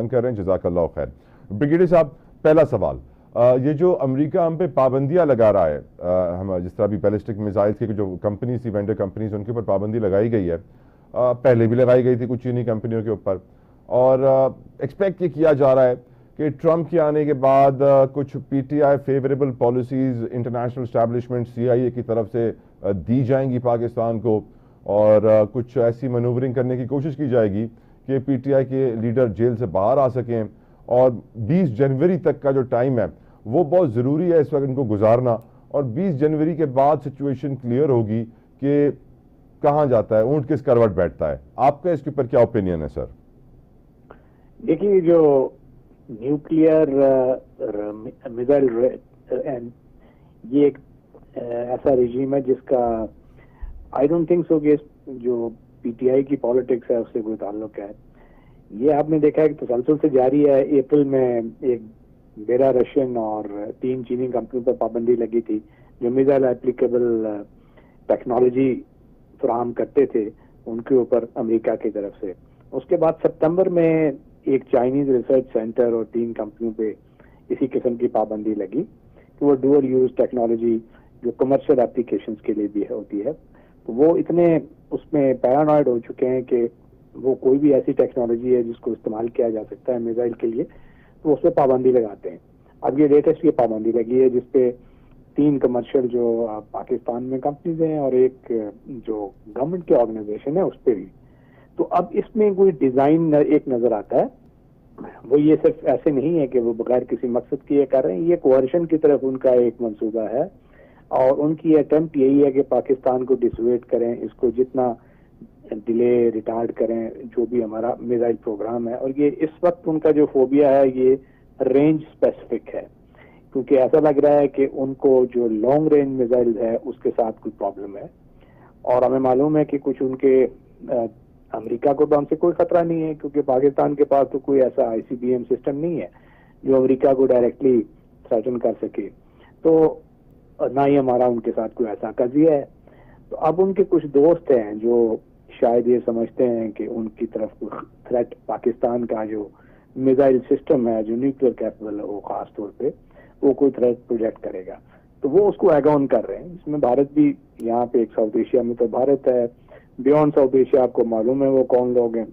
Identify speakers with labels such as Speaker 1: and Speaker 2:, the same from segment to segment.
Speaker 1: کر رہے ہیں. جزاک اللہ خیر. بریگیڈیئر صاحب, پہلا سوال, یہ جو امریکہ ہم پہ پابندیاں لگا رہا ہے, ہم جس طرح بھی بیلسٹک میزائلز کی جو کمپنیز تھی, وینڈر کمپنیز, ان کے اوپر پابندی لگائی گئی ہے, پہلے بھی لگائی گئی تھی کچھ چینی کمپنیوں کے اوپر, اور ایکسپیکٹ یہ کیا جا رہا ہے کہ ٹرمپ کے آنے کے بعد کچھ P T I favourable policies international establishment C I A کی طرف سے دی جائیں گی پاکستان کو, اور کچھ ایسی مینوورنگ کرنے کی کوشش کی جائے گی کہ پی ٹی آئی کے لیڈر جیل سے باہر آ سکیں, اور 20 جنوری تک کا جو ٹائم ہے وہ بہت ضروری ہے اس وقت ان کو گزارنا, اور 20 جنوری کے بعد سچویشن کلیئر ہوگی کہ کہاں جاتا ہے اونٹ, کس کروٹ بیٹھتا ہے. آپ کا اس کے اوپر کیا اوپینین ہے سر؟
Speaker 2: دیکھیے, جو نیوکلیئر میزائل یہ ایک ایسا رجیم ہے جس کا آئی ڈونٹ تھنک سو کہ جو پی ٹی آئی کی پالیٹکس ہے اس سے کوئی تعلق ہے. یہ آپ نے دیکھا ہے کہ تسلسل سے جاری ہے. اپریل میں ایک 12 رشین اور 3 چینی کمپنیوں پر پابندی لگی تھی جو میزائل اپلیکیبل ٹیکنالوجی فراہم کرتے تھے ان کے اوپر امریکہ کی طرف سے. اس کے بعد سپتمبر میں ایک چائنیز ریسرچ سینٹر اور 3 کمپنیوں پہ اسی قسم کی پابندی لگی کہ وہ ڈوئل یوز ٹیکنالوجی جو کمرشل اپلیکیشنز کے لیے بھی ہوتی ہے, تو وہ اتنے اس میں پیرانوائڈ ہو چکے ہیں کہ وہ کوئی بھی ایسی ٹیکنالوجی ہے جس کو استعمال کیا جا سکتا ہے میزائل کے لیے تو اس پہ پابندی لگاتے ہیں. اب یہ لیٹسٹ یہ پابندی لگی ہے جس پہ 3 کمرشل جو پاکستان میں کمپنیز ہیں اور ایک جو گورنمنٹ کی آرگنائزیشن ہے اس پہ بھی. تو اب اس میں کوئی ڈیزائن ایک نظر آتا ہے, وہ یہ صرف ایسے نہیں ہے کہ وہ بغیر کسی مقصد کی یہ کر رہے ہیں, یہ کوارشن کی طرف ان کا ایک منصوبہ ہے, اور ان کی اٹیمپٹ یہی ہے کہ پاکستان کو ڈسویٹ کریں, اس کو جتنا ڈیلے ریٹارڈ کریں جو بھی ہمارا میزائل پروگرام ہے. اور یہ اس وقت ان کا جو فوبیا ہے یہ رینج اسپیسیفک ہے, کیونکہ ایسا لگ رہا ہے کہ ان کو جو لانگ رینج میزائل ہے اس کے ساتھ کوئی پرابلم ہے, اور ہمیں معلوم ہے کہ کچھ ان کے امریکہ کو تو ہم سے کوئی خطرہ نہیں ہے کیونکہ پاکستان کے پاس تو کوئی ایسا آئی سی بی ایم سسٹم نہیں ہے جو امریکہ کو ڈائریکٹلی تھریٹن کر سکے, تو نہ ہی ہمارا ان کے ساتھ کوئی ایسا قضیہ ہے. تو اب ان کے کچھ دوست ہیں جو شاید یہ سمجھتے ہیں کہ ان کی طرف کوئی تھریٹ پاکستان کا جو میزائل سسٹم ہے جو نیوکلیئر کیپبل ہے وہ خاص طور پہ وہ کوئی تھریٹ پروجیکٹ کرے گا, تو وہ اس کو ایگ آن کر رہے ہیں. اس میں بھارت بھی, یہاں پہ ایک ساؤتھ ایشیا میں تو بھارت ہے, بیونڈ ساؤتھ ایشیا آپ کو معلوم ہے وہ کون لوگ ہیں,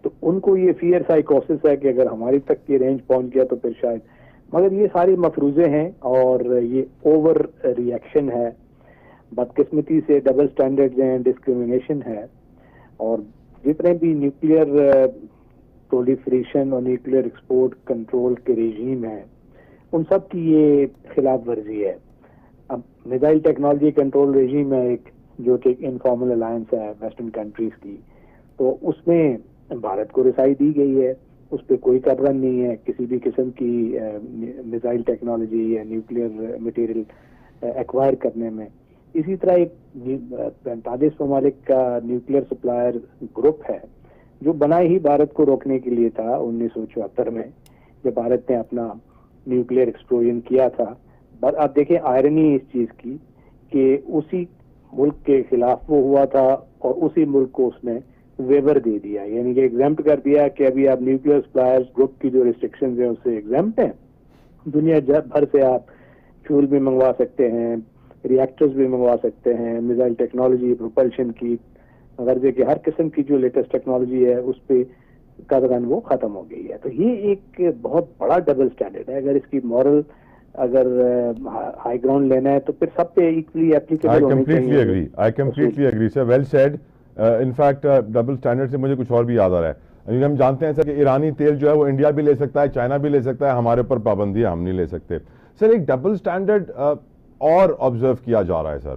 Speaker 2: تو ان کو یہ فیئر سائیکوسس ہے کہ اگر ہماری تک یہ رینج پہنچ گیا تو پھر شاید, مگر یہ ساری مفروضے ہیں اور یہ اوور ری ایکشن ہے, بدقسمتی سے ڈبل سٹینڈرڈز ہیں, ڈسکریمنیشن ہے, اور جتنے بھی نیوکلیئر پرولیفریشن اور نیوکلیئر ایکسپورٹ کنٹرول کے رجیم ہیں ان سب کی یہ خلاف ورزی ہے. اب میزائل ٹیکنالوجی کنٹرول رجیم ہے ایک جو کہ انفارمل الائنس ہے ویسٹرن کنٹریز کی, تو اس میں بھارت کو رسائی دی گئی ہے, اس پہ کوئی قبرن نہیں ہے کسی بھی قسم کی میزائل ٹیکنالوجی یا نیوکلیئر مٹیریل ایکوائر کرنے میں. اسی طرح ایک 45 ممالک کا نیوکلیئر سپلائر گروپ ہے جو بنا ہی بھارت کو روکنے کے لیے تھا 1974 میں جب بھارت نے اپنا نیوکلیئر ایکسپلوژن کیا تھا. آپ دیکھیں آئرنی اس چیز کی کہ اسی ملک کے خلاف وہ ہوا تھا اور اسی ملک کو اس نے ویور دے دیا, یعنی کہ ایگزامپٹ کر دیا کہ ابھی آپ نیوکلیئر سپلائرز گروپ کی جو ریسٹرکشنز ہیں اس سے ایگزامپٹ ہیں. دنیا بھر سے آپ فیول بھی منگوا سکتے ہیں, ری ایکٹرز بھی منگوا سکتے ہیں, میزائل ٹیکنالوجی پروپلشن کی غرضے کی ہر قسم کی جو لیٹسٹ ٹیکنالوجی ہے اس پہ قدغن وہ ختم ہو گئی ہے. تو یہ ایک بہت بڑا ڈبل سٹینڈرڈ ہے. اگر اس کی مورل اگر ہائی گراؤنڈ لینا ہے تو پھر سب پہ ایکولی ایپلیکیبل ہونا چاہیے.
Speaker 1: I completely agree sir, well said. In fact double standard سے مجھے کچھ اور بھی یاد آ رہا ہے. ہم جانتے ہیں سر کہ ایرانی تیل جو ہے وہ انڈیا بھی لے سکتا ہے, چائنا بھی لے سکتا ہے, ہمارے اوپر پابندی ہم نہیں لے سکتے. سر ایک ڈبل سٹینڈرڈ اور آبزرو کیا جا رہا ہے سر,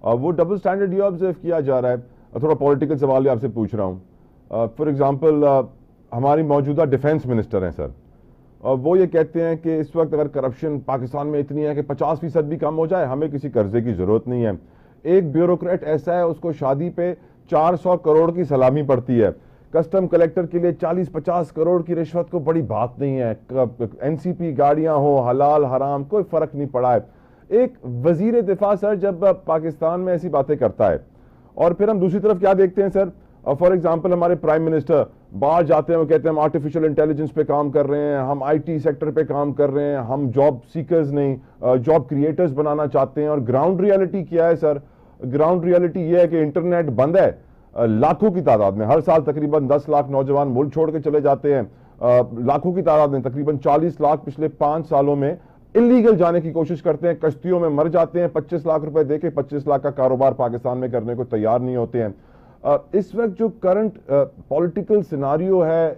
Speaker 1: وہ ڈبل سٹینڈرڈ یہ آبزرو کیا جا رہا ہے, تھوڑا پولیٹیکل سوال بھی آپ سے پوچھ رہا ہوں. فار ایگزامپل ہماری موجودہ ڈیفینس منسٹر ہیں سر, وہ یہ کہتے ہیں کہ اس وقت اگر کرپشن پاکستان میں اتنی ہے کہ 50% بھی کم ہو جائے ہمیں کسی قرضے کی ضرورت نہیں ہے. ایک بیوروکریٹ ایسا ہے اس کو شادی پہ 400 کروڑ کی سلامی پڑتی ہے, کسٹم کلیکٹر کے لیے 40-50 کروڑ کی رشوت کو بڑی بات نہیں ہے, این سی پی گاڑیاں ہو حلال حرام کوئی فرق نہیں پڑا ہے. ایک وزیر دفاع سر جب پاکستان میں ایسی باتیں کرتا ہے, اور پھر ہم دوسری طرف کیا دیکھتے ہیں سر, فار ایگزامپل ہمارے پرائم منسٹر باہر جاتے ہیں, وہ کہتے ہیں ہم آرٹیفیشل انٹیلیجنس پہ کام کر رہے ہیں, ہم آئی ٹی سیکٹر پہ کام کر رہے ہیں, ہم جاب سیکرز نہیں جاب کریٹرز بنانا چاہتے ہیں. اور گراؤنڈ ریالٹی کیا ہے سر؟ گراؤنڈ ریالٹی یہ ہے کہ انٹرنیٹ بند ہے لاکھوں کی تعداد میں. ہر سال تقریباً 10 لاکھ نوجوان ملک چھوڑ کے چلے جاتے ہیں. لاکھوں کی تعداد میں تقریباً 40 لاکھ پچھلے 5 سالوں میں انلیگل جانے کی کوشش کرتے ہیں, کشتیوں میں مر جاتے ہیں, 25 لاکھ روپے دے کے 25 لاکھ کا کاروبار پاکستان میں کرنے کو تیار نہیں ہوتے ہیں. اس وقت جو کرنٹ پولیٹیکل سیناریو ہے,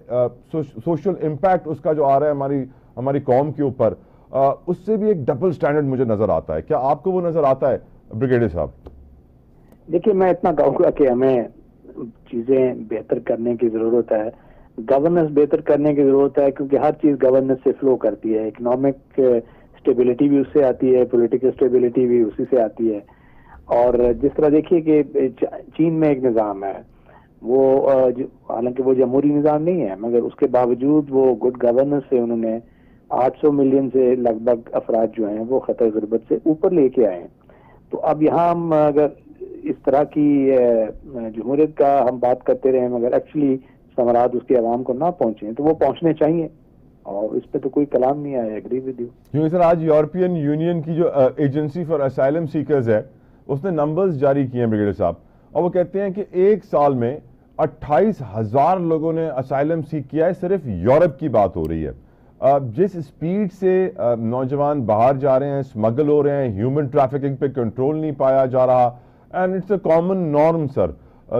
Speaker 1: سوشل امپیکٹ اس کا جو آ رہا ہے ہماری قوم کے اوپر, اس سے بھی ایک ڈبل سٹینڈرڈ مجھے نظر آتا ہے. کیا آپ کو وہ نظر آتا ہے بریگیڈیئر صاحب؟
Speaker 2: دیکھیے میں اتنا کہوں گا کہ ہمیں چیزیں بہتر کرنے کی ضرورت ہے, گورننس بہتر کرنے کی ضرورت ہے, کیونکہ ہر چیز گورننس سے فلو کرتی ہے. اکنامک اسٹیبلٹی بھی اس سے آتی ہے, پولیٹیکل اسٹیبلٹی بھی اسی سے آتی ہے. اور جس طرح دیکھیے کہ چین میں ایک نظام ہے, وہ حالانکہ وہ جمہوری نظام نہیں ہے, مگر اس کے باوجود وہ گڈ گورننس سے انہوں نے 800 ملین سے لگ بھگ افراد جو ہیں وہ خطر غربت سے اوپر لے کے آئے ہیں. تو اب یہاں ہم اگر اس طرح کی جمہوریت کا ہم بات کرتے رہے مگر ایکچولی ثمرات اس کی عوام کو نہ پہنچے, تو وہ پہنچنے چاہیے, اور اس پہ تو کوئی کلام نہیں آیا. Agree with you.
Speaker 1: کیونکہ سر آج یورپین یونین کی جو ایجنسی فار اسائلم سیکرز ہے, اس نے نمبرز جاری کیے ہیں بریگیڈیئر صاحب, اور وہ کہتے ہیں کہ ایک سال میں 28,000 لوگوں نے اسائلم سیک کیا ہے. صرف یورپ کی بات ہو رہی ہے. جس سپیڈ سے نوجوان باہر جا رہے ہیں, اسمگل ہو رہے ہیں, ہیومن ٹریفکنگ پہ کنٹرول نہیں پایا جا رہا, and it's a common norm sir,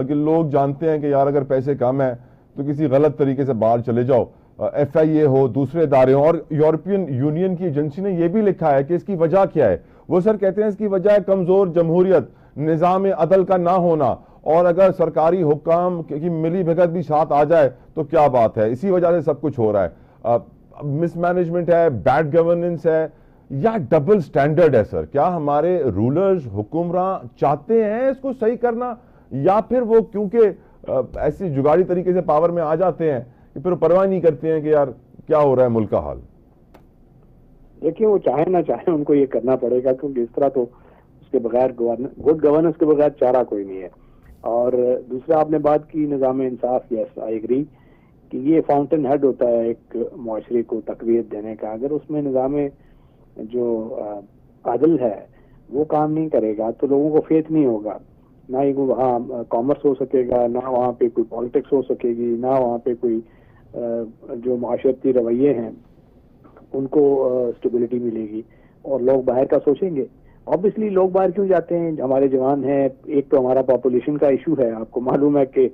Speaker 1: کہ لوگ جانتے ہیں کہ یار اگر پیسے کم ہیں تو کسی غلط طریقے سے باہر چلے جاؤ, ایف آئی اے ہو, دوسرے ادارے ہوں. اور یورپین یونین کی ایجنسی نے یہ بھی لکھا ہے کہ اس کی وجہ کیا ہے. وہ سر کہتے ہیں اس کی وجہ ہے کمزور جمہوریت, نظام عدل کا نہ ہونا, اور اگر سرکاری حکام کی ملی بھگت بھی ساتھ آ جائے تو کیا بات ہے, اسی وجہ سے سب کچھ ہو رہا ہے. مس مینجمنٹ ہے, بیڈ گورننس ہے, یا ڈبل سٹینڈرڈ ہے سر؟ کیا ہمارے رولرز حکمراں چاہتے ہیں اس کو صحیح کرنا, یا پھر وہ کیونکہ ایسی جگاڑی طریقے سے پاور میں آ جاتے ہیں کہ پھر پرواہ نہیں کرتے ہیں کہ یار کیا ہو رہا ہے ملک کا حال؟
Speaker 2: دیکھیے وہ چاہے نہ چاہے ان کو یہ کرنا پڑے گا, کیونکہ اس طرح تو اس کے بغیر گڈ گورننس کے بغیر چارہ کوئی نہیں ہے. اور دوسرا آپ نے بات کی نظام انصاف, یس آئی ایگری کہ یہ فاؤنٹین ہیڈ ہوتا ہے ایک معاشرے کو تقویت دینے کا. اگر اس میں نظام جو عدل ہے وہ کام نہیں کرے گا تو لوگوں کو فیتھ نہیں ہوگا, نہ ہی وہاں کامرس ہو سکے گا, نہ وہاں پہ کوئی پالیٹکس ہو سکے گی, نہ وہاں پہ کوئی جو معاشرتی رویے ہیں ان کو اسٹیبلٹی ملے گی, اور لوگ باہر کا سوچیں گے. آبویسلی لوگ باہر کیوں جاتے ہیں؟ ہمارے جوان ہیں, ایک تو ہمارا پاپولیشن کا ایشو ہے. آپ کو معلوم ہے کہ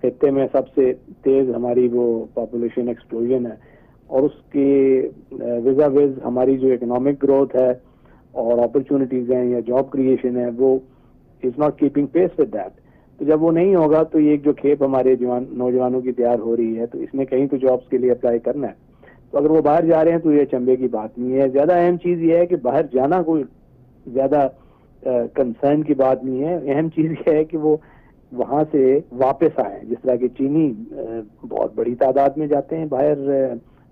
Speaker 2: خطے میں سب سے تیز ہماری وہ پاپولیشن ایکسپلوژن ہے, اور اس کے وزا وز ہماری جو اکنامک گروتھ ہے اور اپرچونٹیز ہیں یا جاب کریشن ہے وہ is not keeping pace with that. تو جب وہ نہیں ہوگا تو یہ جو کھیپ ہمارے نوجوانوں کی تیار ہو رہی ہے تو اس میں کہیں تو جابس کے لیے اپلائی کرنا ہے. تو اگر وہ باہر جا رہے ہیں تو یہ چنبے کی بات نہیں ہے. زیادہ اہم چیز یہ ہے کہ باہر جانا کوئی زیادہ کنسرن کی بات نہیں ہے. اہم چیز یہ ہے کہ وہ وہاں سے واپس آئیں. جس طرح کہ چینی بہت بڑی تعداد میں جاتے ہیں باہر,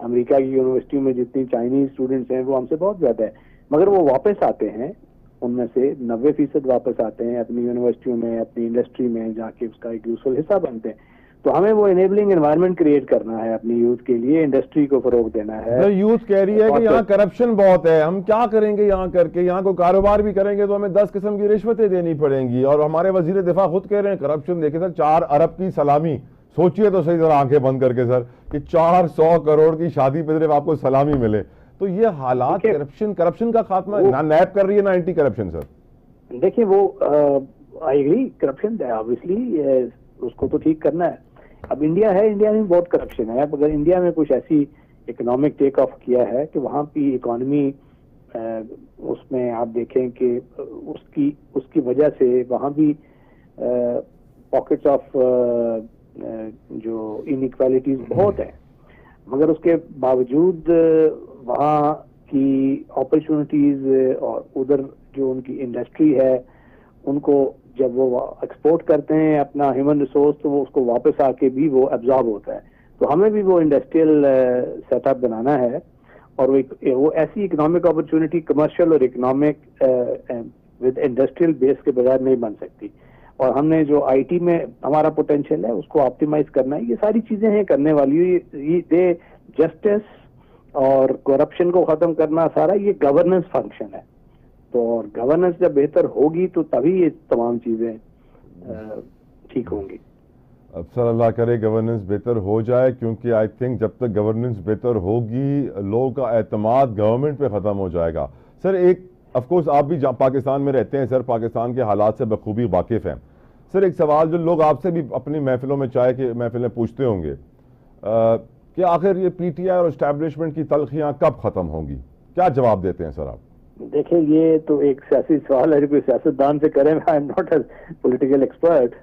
Speaker 2: امریکہ کی یونیورسٹیوں میں جتنی چائنیز اسٹوڈنٹس ہیں وہ ہم سے بہت زیادہ ہے, مگر وہ واپس آتے ہیں, ان میں سے 90% واپس آتے ہیں اپنی یونیورسٹیوں میں, اپنی انڈسٹری میں جا کے اس کا ایک یوزفل حصہ بنتے ہیں. تو ہمیں وہ انیبلنگ انوائرمنٹ کریٹ کرنا ہے اپنی یوتھ کے لیے, انڈسٹری کو فروغ دینا ہے.
Speaker 1: یوتھ کہہ رہی ہے کہ یہاں کرپشن بہت ہے, ہم کیا کریں گے یہاں کر کے, یہاں کو کاروبار بھی کریں گے تو ہمیں 10 قسم کی رشوتیں دینی پڑیں گی. اور ہمارے وزیر دفاع خود کہہ رہے ہیں کرپشن دیکھیں سر, 4 ارب کی سلامی, سوچئے تو صحیح ذرا آنکھیں بند کر کے سر, کہ 400 کروڑ کی شادی پہ صرف آپ کو سلامی ملے. تو یہ حالات کرپشن کا خاتمہ نہ نیب کر رہی ہے نہ اینٹی کرپشن سر.
Speaker 2: دیکھیں وہ آئی ایگری کرپشن آبویسلی اس کو تو ٹھیک کرنا ہے. اب انڈیا ہے, انڈیا میں بہت کرپشن ہے. اب اگر انڈیا میں کچھ ایسی اکنامک ٹیک آف کیا ہے کہ وہاں کی اکانومی اس میں آپ دیکھیں کہ اس کی وجہ سے وہاں بھی پاکٹس آف جو انیکویلٹیز بہت ہیں, مگر اس کے باوجود وہاں کی اپرچونٹیز اور ادھر جو ان کی انڈسٹری ہے ان کو جب وہ ایکسپورٹ کرتے ہیں اپنا ہیومن ریسورس تو وہ اس کو واپس آ کے بھی وہ ایبزارب ہوتا ہے. تو ہمیں بھی وہ انڈسٹریل سیٹ اپ بنانا ہے, اور وہ ایسی اکنامک اپرچونٹی کمرشل اور اکنامک ود انڈسٹریل بیس کے بغیر نہیں بن سکتی. اور ہم نے جو آئی ٹی میں ہمارا پوٹینشیل ہے اس کو آپٹیمائز کرنا ہے. یہ ساری چیزیں ہیں کرنے والی. دے جسٹس اور کرپشن کو ختم کرنا سارا یہ گورننس فنکشن ہے. تو اور گورننس جب بہتر ہوگی تو تبھی یہ تمام چیزیں ٹھیک ہوں گی.
Speaker 1: اب سر اللہ کرے گورننس بہتر ہو جائے, کیونکہ آئی تھنک جب تک گورننس بہتر ہوگی لوگوں کا اعتماد گورنمنٹ پہ ختم ہو جائے گا. سر ایک آف کورس آپ بھی پاکستان میں رہتے ہیں سر, پاکستان کے حالات سے بخوبی واقف ہیں. سر ایک سوال جو لوگ آپ سے بھی اپنی محفلوں میں چائے کے محفلیں پوچھتے ہوں گے کہ آخر یہ پی ٹی آئی اور اسٹیبلشمنٹ کی تلخیاں کب ختم ہوں گی, کیا جواب دیتے ہیں سر آپ؟
Speaker 2: دیکھیں یہ تو ایک سیاسی سوال ہے, کوئی سیاستدان سے کریں. I am not a political expert.